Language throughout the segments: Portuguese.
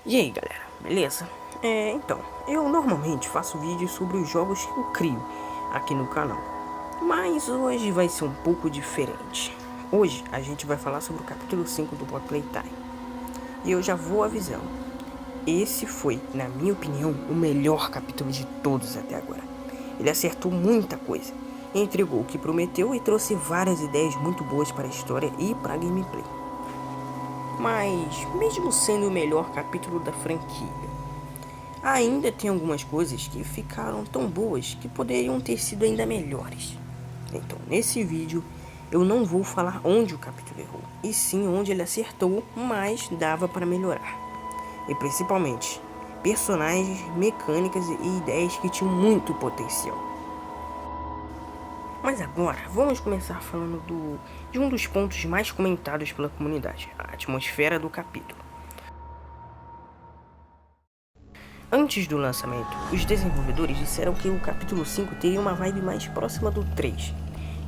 E aí galera, beleza? Então, eu normalmente faço vídeos sobre os jogos que eu crio aqui no canal, mas hoje vai ser um pouco diferente. Hoje a gente vai falar sobre o capítulo 5 do Block Playtime. E eu já vou avisando, esse foi, na minha opinião, o melhor capítulo de todos até agora. Ele acertou muita coisa, entregou o que prometeu e trouxe várias ideias muito boas para a história e para a gameplay. Mas, mesmo sendo o melhor capítulo da franquia, ainda tem algumas coisas que ficaram tão boas que poderiam ter sido ainda melhores. Então, nesse vídeo, eu não vou falar onde o capítulo errou, e sim onde ele acertou, mas dava para melhorar. E principalmente, personagens, mecânicas e ideias que tinham muito potencial. Mas agora, vamos começar falando de um dos pontos mais comentados pela comunidade, a atmosfera do capítulo. Antes do lançamento, os desenvolvedores disseram que o capítulo 5 teria uma vibe mais próxima do 3,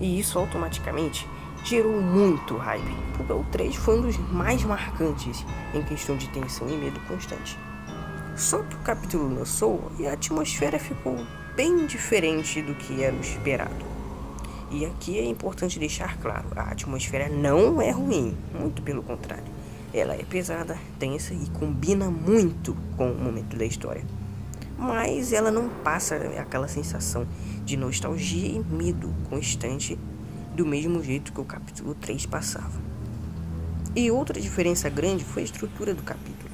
e isso automaticamente gerou muito hype, porque o 3 foi um dos mais marcantes em questão de tensão e medo constante. Só que o capítulo lançou e a atmosfera ficou bem diferente do que era o esperado. E aqui é importante deixar claro, a atmosfera não é ruim, muito pelo contrário. Ela é pesada, tensa e combina muito com o momento da história. Mas ela não passa aquela sensação de nostalgia e medo constante do mesmo jeito que o capítulo 3 passava. E outra diferença grande foi a estrutura do capítulo.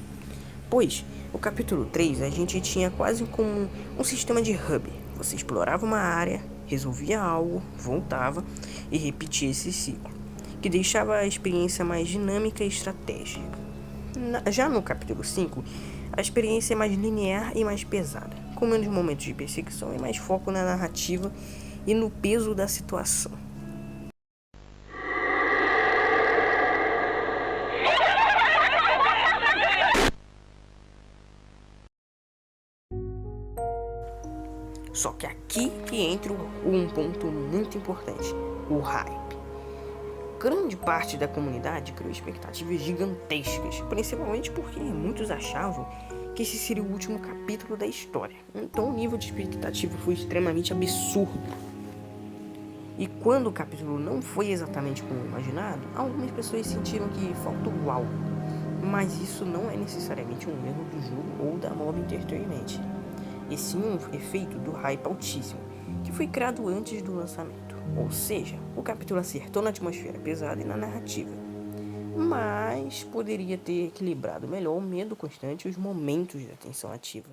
Pois, o capítulo 3 a gente tinha quase como um sistema de hub. Você explorava uma área, resolvia algo, voltava e repetia esse ciclo, que deixava a experiência mais dinâmica e estratégica. Já no capítulo 5, a experiência é mais linear e mais pesada, com menos momentos de perseguição e mais foco na narrativa e no peso da situação. Só que aqui que entra um ponto muito importante, o hype. Grande parte da comunidade criou expectativas gigantescas, principalmente porque muitos achavam que esse seria o último capítulo da história. Então o nível de expectativa foi extremamente absurdo. E quando o capítulo não foi exatamente como imaginado, algumas pessoas sentiram que faltou algo. Mas isso não é necessariamente um erro do jogo ou da Mob Entertainment, e sim um efeito do hype altíssimo, que foi criado antes do lançamento. Ou seja, o capítulo acertou na atmosfera pesada e na narrativa, mas poderia ter equilibrado melhor o medo constante e os momentos de tensão ativa.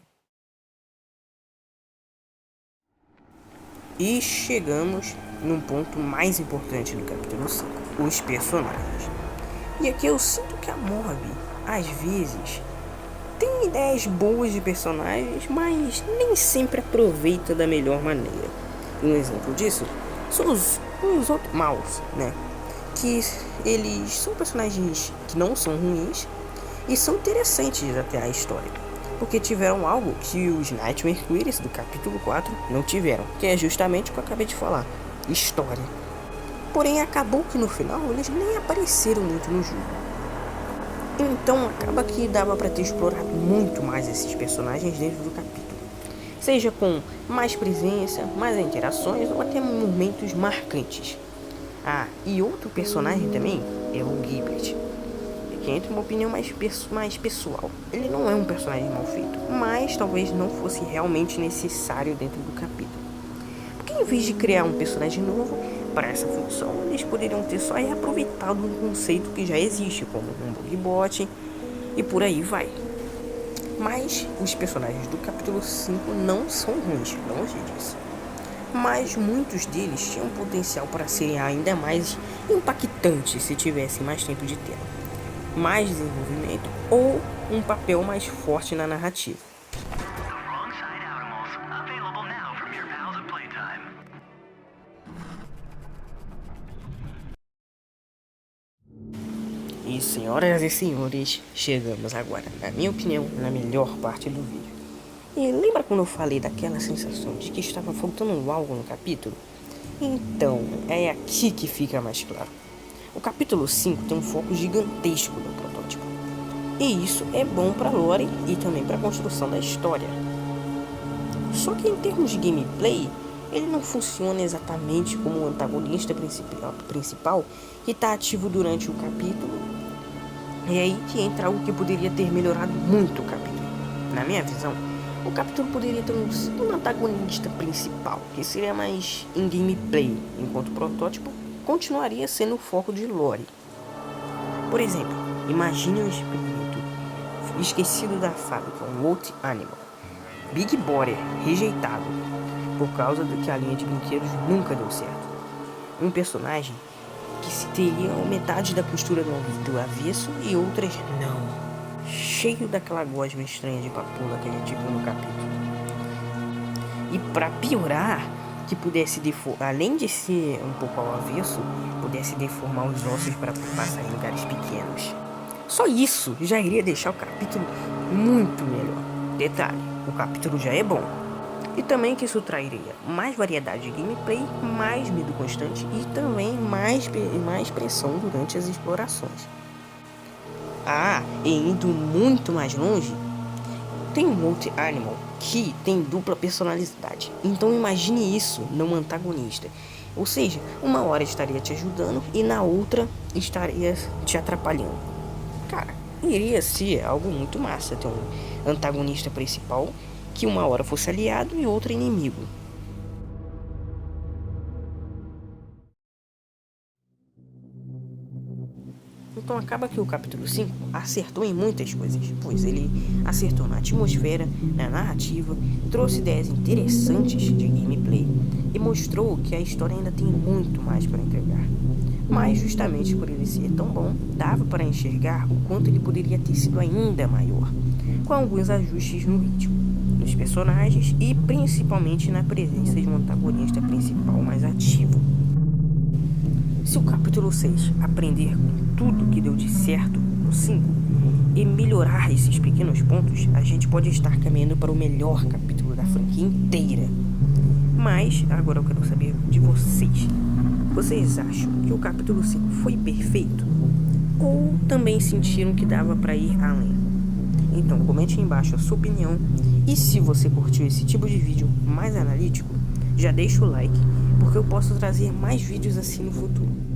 E chegamos num ponto mais importante do capítulo 5, os personagens. E aqui eu sinto que a Mob, às vezes, tem ideias boas de personagens, mas nem sempre aproveita da melhor maneira. Um exemplo disso são os Outmaus, né? Que eles são personagens que não são ruins e são interessantes até a história, porque tiveram algo que os Nightmare Queries do capítulo 4 não tiveram, que é justamente o que eu acabei de falar, história. Porém acabou que no final eles nem apareceram muito no jogo. Então acaba que dava para ter explorado muito mais esses personagens dentro do capítulo, seja com mais presença, mais interações ou até momentos marcantes. Ah, e outro personagem também é o Gilbert, que entra uma opinião mais pessoal. Ele não é um personagem mal feito, mas talvez não fosse realmente necessário dentro do capítulo, porque em vez de criar um personagem novo para essa função, eles poderiam ter só reaproveitado um conceito que já existe, como um bugbot e por aí vai. Mas os personagens do capítulo 5 não são ruins, longe disso. Mas muitos deles tinham potencial para serem ainda mais impactantes se tivessem mais tempo de tela, mais desenvolvimento ou um papel mais forte na narrativa. E senhoras e senhores, chegamos agora, na minha opinião, na melhor parte do vídeo. E lembra quando eu falei daquela sensação de que estava faltando algo no capítulo? Então, é aqui que fica mais claro. O capítulo 5 tem um foco gigantesco no protótipo. E isso é bom para lore e também para a construção da história. Só que em termos de gameplay, ele não funciona exatamente como o antagonista principal que está ativo durante o capítulo. É aí que entra algo que poderia ter melhorado muito o capítulo. Na minha visão, o capítulo poderia ter um antagonista principal, que seria mais em gameplay, enquanto o protótipo continuaria sendo o foco de lore. Por exemplo, imagine um experimento esquecido da fábrica, um Wolf Animal. Big Bother, rejeitado, por causa de que a linha de brinquedos nunca deu certo. Um personagem que se teria metade da costura do avesso e outras não. Cheio daquela gosma estranha de papula que a gente viu no capítulo. E para piorar, que pudesse além de ser um pouco ao avesso, pudesse deformar os ossos para passar em lugares pequenos. Só isso já iria deixar o capítulo muito melhor. Detalhe, o capítulo já é bom. E também que isso trairia mais variedade de gameplay, mais medo constante e também mais pressão durante as explorações. E indo muito mais longe, tem um Wolf Animal que tem dupla personalidade. Então imagine isso num antagonista. Ou seja, uma hora estaria te ajudando e na outra estaria te atrapalhando. Cara, iria ser algo muito massa ter um antagonista principal que uma hora fosse aliado e outra inimigo. Então acaba que o capítulo 5 acertou em muitas coisas, pois ele acertou na atmosfera, na narrativa, trouxe ideias interessantes de gameplay e mostrou que a história ainda tem muito mais para entregar. Mas justamente por ele ser tão bom, dava para enxergar o quanto ele poderia ter sido ainda maior, com alguns ajustes no ritmo, nos personagens e principalmente na presença de um antagonista principal mais ativo. Se o capítulo 6 aprender com tudo que deu de certo no 5 e melhorar esses pequenos pontos, a gente pode estar caminhando para o melhor capítulo da franquia inteira. Mas agora eu quero saber de vocês. Vocês acham que o capítulo 5 foi perfeito? Ou também sentiram que dava para ir além? Então comente aí embaixo a sua opinião. E se você curtiu esse tipo de vídeo mais analítico, já deixa o like, porque eu posso trazer mais vídeos assim no futuro.